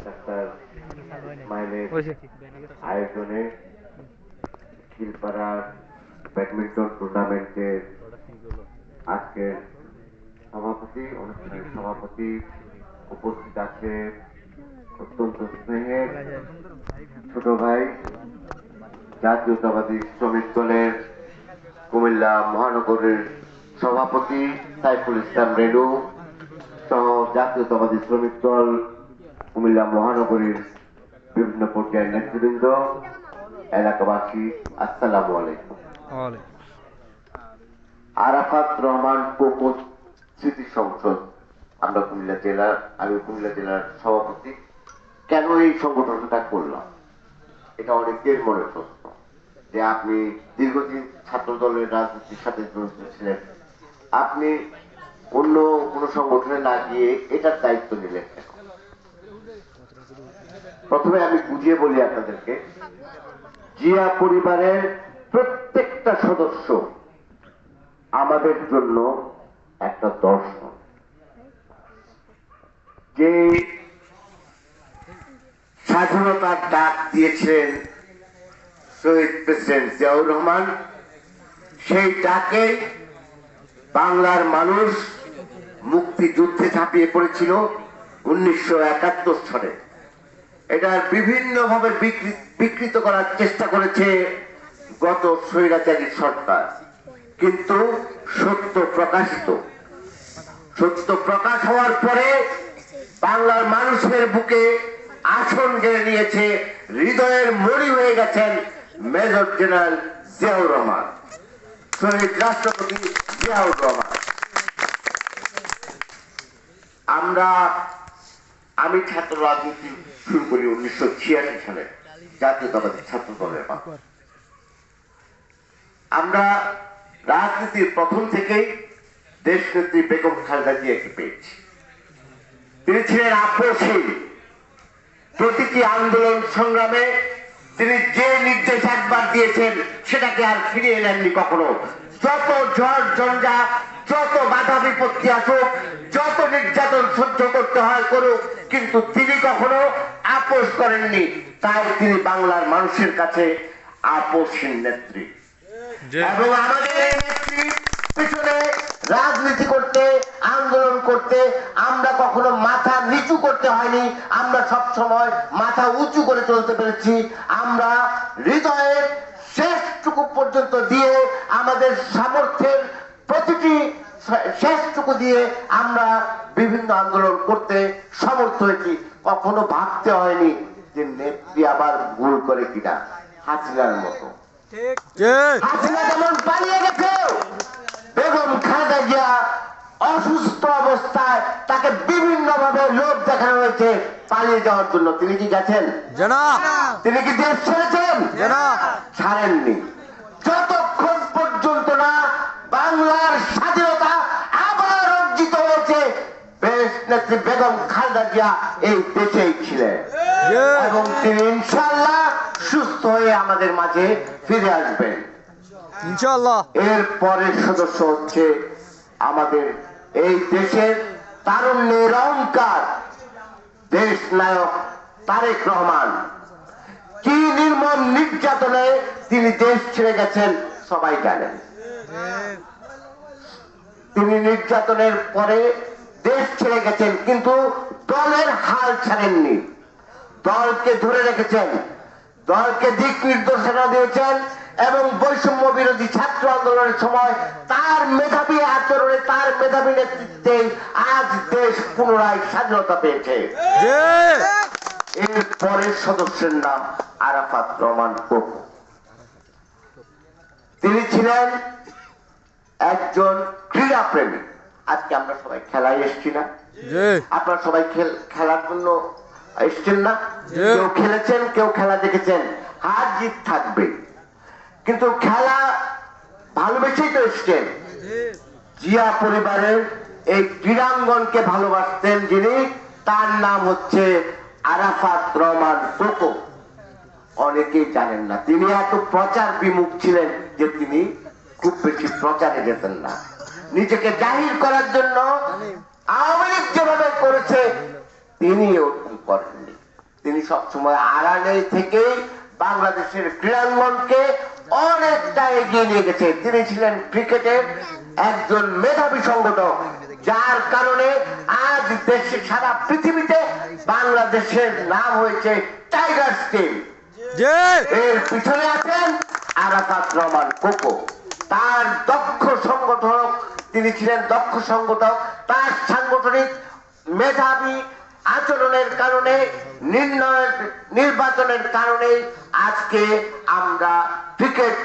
Doctor ইসমাইলের আয়োজনে খিলপাড়ার badminton টুর্নামেন্টের আজকের অনুষ্ঠানের সভাপতি উপস্থিত আছে অত্যন্ত স্নেহের ছোট ভাই জাতীয়তাবাদী শ্রমিক দলের কুমিল্লা মহানগরের সভাপতি সাইফুল ইসলাম রেনু সহ জাতীয়তাবাদী শ্রমিক দল কুমিল্লা মহানগরীর বিভিন্ন পর্যায়ের নেতৃবৃন্দ, এলাকাবাসী, আসসালামু আলাইকুম। আরাফাত রহমান কোকো স্মৃতি সংসদ, আমি কুমিল্লা জেলার সভাপতি। কেন এই সংগঠনটা করলাম, এটা অনেকের মনে প্রশ্ন যে আপনি দীর্ঘদিন ছাত্র দলের রাজনীতির সাথে জড়িত ছিলেন, আপনি অন্য কোন সংগঠনে না গিয়ে এটার দায়িত্ব নিলেন কেন? প্রথমে আমি বুঝিয়ে বলি আপনাদেরকে, জিয়া পরিবারের প্রত্যেকটা সদস্য আমাদের জন্য একটা দর্শন। যে স্বাধীনতার ডাক দিয়েছিলেন শহীদ প্রেসিডেন্ট জিয়াউর রহমান, সেই ডাকে বাংলার মানুষ মুক্তিযুদ্ধে ঝাঁপিয়ে পড়েছিল 1971 সালে। এটার বিভিন্নভাবে বিকৃত করার চেষ্টা করেছে গত স্বৈরাচারী সরকার, কিন্তু সত্য প্রকাশ হওয়ার পরে বাংলার মানুষের বুকে আসন গেড়ে নিয়েছে, হৃদয়ের মণি হয়ে গেছেন মেজর জেনারেল জিয়াউর রহমান, শহীদ রাষ্ট্রপতি জিয়াউর রহমান। আমি ছাত্র রাজনীতি শুরু করি 1986 সালে জাতীয়তাবাদী ছাত্র দলের মাধ্যমে। আমরা রাজনীতির প্রথম থেকেই দেশনেত্রী বেগম খালেদা জিয়াকে পেয়েছি। তিনি ছিলেন আপোষহীন। প্রতিটি আন্দোলন সংগ্রামে তিনি যে নির্দেশ একবার দিয়েছেন সেটাকে আর ফিরিয়ে নেননি কখনো। যত ঝড় ঝঞ্ঝা, যত বাধা বিপত্তি আসুক, যত নির্যাতন সহ্য করতে হয় করুক, কিন্তু তিনি কখনো আপোষ করেননি। তাই তিনি বাংলার মানুষের কাছে আপোষহীন নেত্রী। এবং আমাদের এই নেত্রী পিছনে রাজনীতি করতে, আন্দোলন করতে আমরা কখনো মাথা নিচু করতে হয়নি, আমরা সব সময় মাথা উঁচু করে চলতে পেরেছি। আমরা হৃদয়ের শেষটুকু পর্যন্ত দিয়ে, আমাদের সামর্থ্যের প্রতিটি শেষটুকু দিয়ে আমরা বিভিন্ন আন্দোলন করতে সমর্থ হয়েছি। কখনো ভাবতে হয়নি যে নেত্রী আবার ভুল করে কিনা। হাসিনার মতো হাসিনা যেমন পালিয়ে গেছে, বেগম খালেদা জিয়া অসুস্থ অবস্থায় তাকে বিভিন্ন ভাবে লোভ দেখানো হয়েছে পালিয়ে যাওয়ার জন্য। তিনি কি গেছেন? তিনি কি দেশ ছেড়েছেন? ছাড়েননি। যতক্ষণ পর্যন্ত না বাংলার স্বাধীনতা আবার অর্জিত হয়েছে, নেত্রী বেগম খালেদা জিয়া এই দেশেই ছিলেন এবং তিনি ইনশাআল্লাহ সুস্থ হয়ে আমাদের মাঝে ফিরে আসবেন ইনশাআল্লাহ। এর পরের সদস্য হচ্ছে আমাদের এই দেশের তারুণ্যের অহংকার, দেশ নায়ক তারেক রহমান। কি নির্মম নির্যাতনে তিনি দেশ ছেড়ে গেছেন সবাই জানেন। তিনি নির্যাতনের পরে দেশ ছেড়ে গেছেন, কিন্তু দলের হাল ছাড়েননি। দলকে ধরে রেখেছেন, দলকে দিক নির্দেশনা দিয়েছেন এবং বৈষম্য বিরোধী ছাত্র আন্দোলনের সময় তার মেধাবী আচরণে, তার মেধাবী নেতৃত্বে আজ দেশ পুনরায় স্বাধীনতা পেয়েছে। এর পরের সদস্যের নাম আরাফাত রহমান কোকো। তিনি ছিলেন একজন ক্রীড়া প্রেমী। আজকে আমরা সবাই খেলায় এসছি না? আপনারা সবাই খেলার জন্য এসছেন না? কেউ খেলেছেন, কেউ খেলা দেখেছেন। হার জিত থাকবে, কিন্তু খেলা ভালোবেসেই তো এসছেন। জিয়া পরিবারের এই ক্রীড়াঙ্গনকে ভালোবাসতেন যিনি, তার নাম হচ্ছে আরাফাত রহমান কোকো। অনেকেই জানেন না। তিনি এত প্রচার বিমুখ ছিলেন যে তিনি খুব বেশি প্রচারে যেতেন না। নিজেকে জাহির করার জন্য আওয়ামী লীগ যেভাবে করেছে তিনি ওরকম করেননি। সবসময় আড়ালে থেকে বাংলাদেশের ক্রীড়াঙ্গনকে অনেকটা এগিয়ে নিয়ে গেছে। তিনি ছিলেন ক্রিকেটের একজন মেধাবী সংগঠক, যার কারণে আজ দেশে সারা পৃথিবীতে বাংলাদেশের নাম হয়েছে টাইগার্স টিম। এর পিছনে আছেন আরাফাত রহমান কোকো। তার দক্ষ সংগঠক, তিনি ছিলেন দক্ষ সংগঠক। তার সাংগঠনিক মেধাবী আচরণের কারণে, নির্বাচনের কারণে আজকে আমরা ক্রিকেট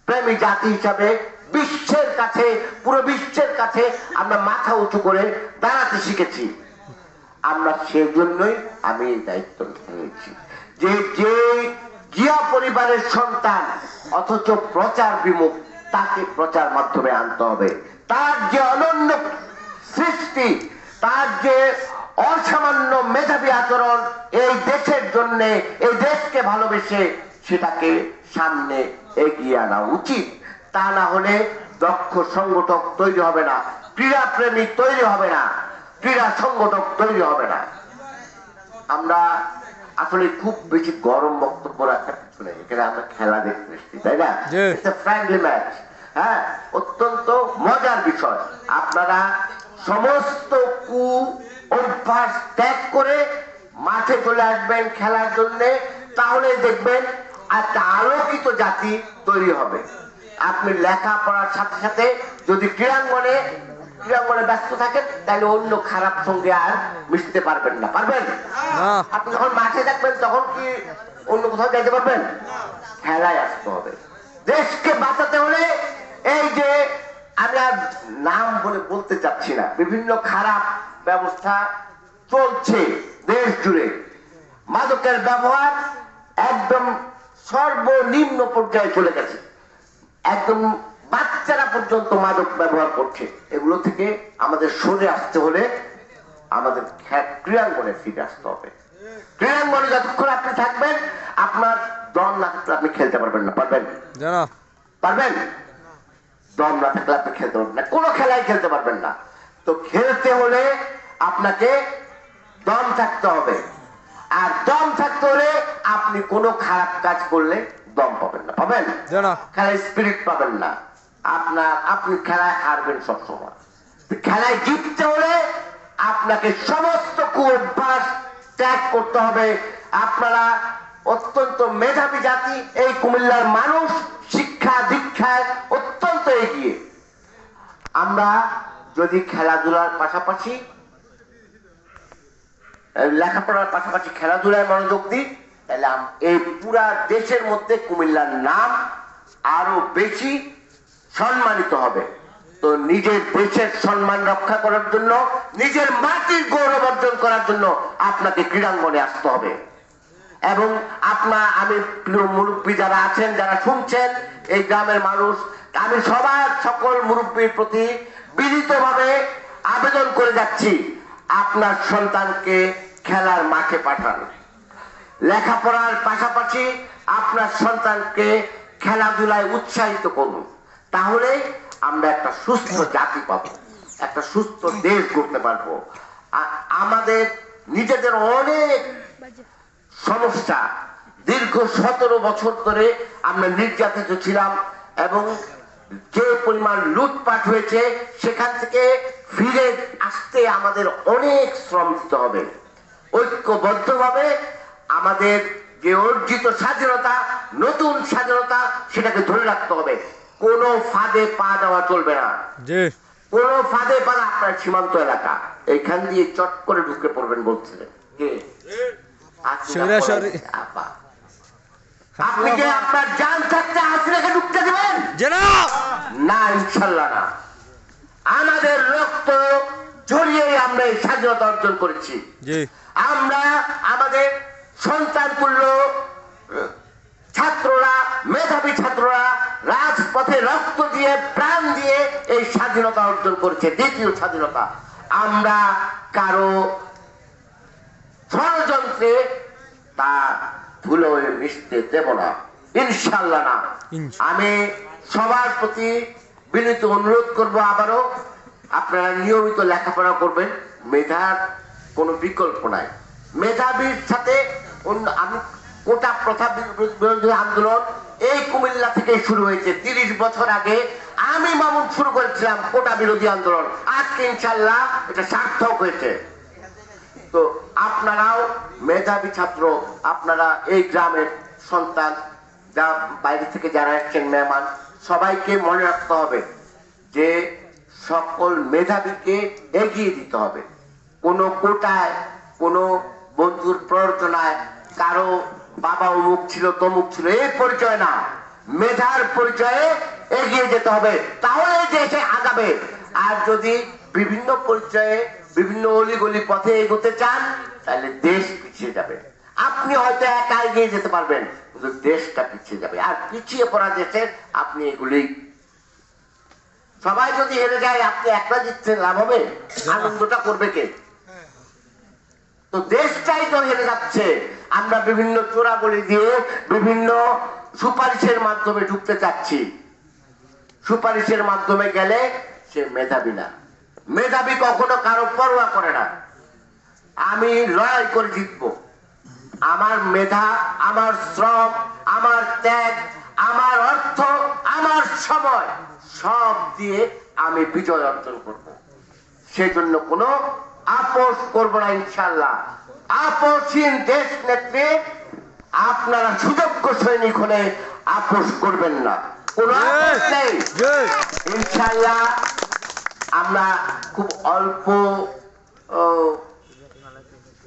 প্রেমী জাতি হিসাবে বিশ্বের কাছে, পুরো বিশ্বের কাছে আমরা মাথা উঁচু করে দাঁড়াতে শিখেছি। আমরা সেজন্যই আমি এই দায়িত্ব নিয়েছি যে যে জিয়া পরিবারের সন্তান অথচ প্রচার বিমুখ, তাকে প্রচার মাধ্যমে আনতে হবে। তার যে অনন্য সৃষ্টি, তার যে অসামান্য মেধাবী আচরণ, এই দেশের জন্য, এই দেশকে ভালোবেসে সেটাকে সামনে এগিয়ে আনা উচিত। তা না হলে দক্ষ সংগঠক তৈরি হবে না, ক্রীড়া প্রেমী তৈরি হবে না, ক্রীড়া সংগঠক তৈরি হবে না। আমরা আসলে খুব বেশি গরম বক্তব্য রাখার কিছু নেই, এখানে আমরা খেলা দেখতে এসেছি, তাই না? ফ্রেন্ডলি ম্যাচ, হ্যাঁ, অত্যন্ত মজার বিষয়। আপনারা সমস্ত কু অভ্যাস ত্যাগ করে মাঠে চলে আসবেন খেলার জন্য, তাহলে দেখবেন একটা আলোকিত জাতি তৈরি হবে। আপনি লেখাপড়ার সাথে সাথে যদি ক্রীড়াঙ্গনে ব্যস্ত থাকেন, তাহলে অন্য খারাপ সঙ্গে আর মিশতে পারবেন না। পারবেন? আপনি যখন মাঠে থাকবেন তখন কি অন্য কোথাও যাইতে পারবেন? খেলায় আসতে হবে। দেশকে বাঁচাতে হলে এই যে আমি আর নাম বলতে চাচ্ছি না, বিভিন্ন খারাপ ব্যবস্থা চলছে দেশ জুড়ে। মাদকের ব্যবহার একদম সর্বনিম্ন পর্যায়ে চলে গেছে, একদম বাচ্চারা পর্যন্ত মাদক ব্যবহার করছে। এগুলো থেকে আমাদের সরে আসতে হলে আমাদের ক্রীড়াঙ্গনে ফিরে আসতে হবে। ক্রীড়াঙ্গনে যতক্ষণ আপনি থাকবেন, আপনার দম না থাকলে আপনি খেলতে পারবেন না। পারবেন? পারবেন? দম না থাকলে আপনি খেলতে পারবেন না, কোনো খেলায় খেলতে পারবেন না। তো খেলতে হলে আপনাকে দম থাকতে হবে, আর দম থাকতে হলে আপনি কোনো খারাপ কাজ করলে দম পাবেন না। পাবেন? খেলায় স্পিরিট পাবেন না। আপনি খেলায় হারবেন সবসময়। খেলায় জিততে হলে আপনাকে সমস্ত কুঅভ্যাস ত্যাগ করতে হবে। আপনারা অত্যন্ত মেধাবী জাতি, এই কুমিল্লার মানুষ শিক্ষা দীক্ষায় অত্যন্ত এগিয়ে। আমরা যদি খেলাধুলার পাশাপাশি, লেখাপড়ার পাশাপাশি খেলাধুলায় মনোযোগ দিই, তাহলে এই পুরা দেশের মধ্যে কুমিল্লার নাম আরো বেশি সম্মানিত হবে। তো নিজের দেশের সম্মান রক্ষা করার জন্য, নিজের মাটির গৌরব অর্জন করার জন্য আপনাকে ক্রীড়াঙ্গনে আসতে হবে। এবং আমি প্রিয় মুরব্বী যারা আছেন, যারা শুনছেন, এই গ্রামের মানুষ, আমি সকল মুরব্বীর প্রতি বিনীতভাবে আবেদন করে যাচ্ছি, আপনার সন্তানকে খেলার মাঠে পাঠান। লেখাপড়ার পাশাপাশি আপনার সন্তানকে খেলাধুলায় উৎসাহিত করুন। তাহলে আমরা একটা সুস্থ জাতি পাবো, একটা সুস্থ দেশ করতে পারবো। আমাদের নিজেদের অনেক সমস্যা, দীর্ঘ 17 বছর ধরে আমরা নির্যাতিত ছিলাম, এবং যে পরিমাণ লুটপাট হয়েছে, সেখান থেকে ফিরে আসতে আমাদের অনেক শ্রম দিতে হবে। ঐক্যবদ্ধভাবে আমাদের যে অর্জিত স্বাধীনতা, নতুন স্বাধীনতা, সেটাকে ধরে রাখতে হবে। কোনো ফাঁদে পা দেওয়া চলবে না। কোনো ফাঁদে পা, আপনার সীমান্ত এলাকা, এইখান দিয়ে চট করে ঢুকে পড়বেন বলছিলেন। আপনি কি আপনার জান থাকতে হাসিনাকে ঢুকতে দেবেন? না, ইনশাল্লাহ না। আমাদের রক্ত ঝরিয়ে আমরা এই স্বাধীনতা অর্জন করেছি। আমরা আমাদের সন্তান তুল্য ছাত্ররা, মেধাবী ছাত্ররা রাজপথে রক্ত দিয়ে, প্রাণ দিয়ে এই স্বাধীনতা অর্জন করেছে, দ্বিতীয় স্বাধীনতা। আমরা কারো ষড়যন্ত্রে তা ধুলো মিশতে দেব না, ইনশাল্লাহ না। আমি সবার প্রতি বিনীত অনুরোধ করব, আবারও আপনারা নিয়মিত লেখাপড়া করবেন। মেধার কোনো বিকল্প নাই, মেধাবীর সাথে আমি কোটা প্রথা বিরোধী আন্দোলন এই কুমিল্লা থেকে শুরু হয়েছে। 30 বছর আগে আমি মামুন শুরু করেছিলাম কোটা বিরোধী আন্দোলন। আজকে ইনশাল্লাহ এটা সার্থক হয়েছে। তো আপনারাও মেধাবী ছাত্র, আপনারা এই গ্রামের সন্তান, যা বাইরে থেকে যারা এসছেন মেহমান, সবাইকে মনে রাখতে হবে যে সকল মেধাবীকে এগিয়ে দিতে হবে। কোনো কোটায়, কোনো বন্ধুর প্ররোচনায়, কারো বাবা অমুক ছিল তমুক ছিল, এই পরিচয় না, মেধার পরিচয়ে এগিয়ে যেতে হবে, তাহলে দেশে আগাবে। আর যদি বিভিন্ন পরিচয়ে বিভিন্ন অলিগলি পথে এগোতে চান, তাহলে দেশ পিছিয়ে যাবে। আপনি হয়তো একা এগিয়ে যেতে পারবেন, কিন্তু দেশটা পিছিয়ে যাবে। আর পিছিয়ে পড়া দেশের আপনি এগুলি, সবাই যদি হেরে যায়, আপনি একটা জিতছেন, লাভ হবে? আনন্দটা করবে কে? তো দেশটাই তো হেরে যাচ্ছে। আমরা বিভিন্ন চোরাগলি দিয়ে বিভিন্ন সুপারিশের মাধ্যমে ঢুকতে চাচ্ছি। সুপারিশের মাধ্যমে গেলে সে মেধাবী না। মেধাবী কখনো কারো পরোয়া করে না। আমি লড়াই করে জিতবো। আমার মেধা, আমার শ্রম, আমার ত্যাগ, আমার অর্থ, আমার সময় সব দিয়ে আমি বিজয় অর্জন করব। সেজন্য কোনো আপোষ করব না ইনশাল্লাহ। আপোষহীন দেশ নেত্রী, আপনারা সুযোগ্য সৈনিক হলে আপোষ করবেন না, কোনো আপোষ নেই ইনশাল্লাহ। আমরা খুব অল্প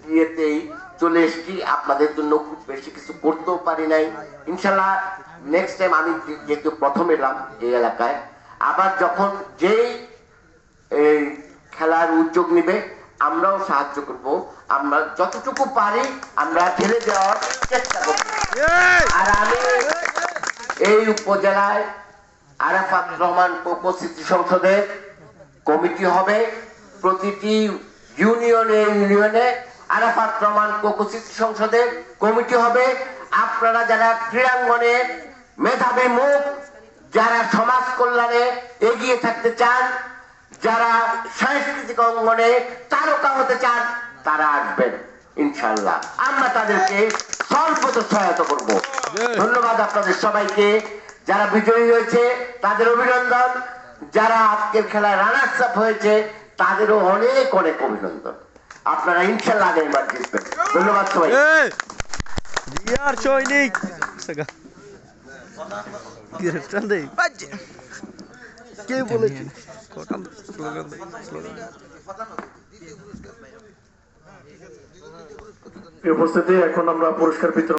ইয়েতেই চলে এসেছি, আপনাদের জন্য খুব বেশি কিছু করতেও পারি নাই। ইনশাল্লাহ নেক্সট টাইম আমি যেহেতু প্রথম এলাম এই এলাকায়, আবার যখন যেই এই খেলার উদ্যোগ নিবে আমরাও সাহায্য করব। আমরা যতটুকু পারি আমরা ঢেলে দেওয়ার চেষ্টা করব। আর আমি এই উপজেলায় আরাফাত রহমান কোকো স্মৃতি সংসদের কমিটি হবে। প্রতিটি ইউনিয়নে আরাফাত রহমান কোকো স্মৃতি সংসদের কমিটি হবে। আপনারা যারা ক্রীড়াঙ্গনে মেধাবী মুখ, যারা সমাজ কল্যাণে এগিয়ে থাকতে চান, যারা সাংস্কৃতিক অঙ্গনে তারকা হতে চান, তারা আসবেন ইনশাল্লাহ। আমরা তাদেরকে সর্বত সহায়তা করব। ধন্যবাদ আপনাদের সবাইকে। যারা বিজয়ী হয়েছে তাদের অভিনন্দন, যারা আজকের খেলায় রানার্স আপ হয়েছে তাদেরও অনেক অনেক অভিনন্দন। আপনারা ইনশাল্লাহ আগামীবার জিতবেন। ধন্যবাদ সবাই। উপস্থিতি এখন আমরা পুরস্কার বিতরণ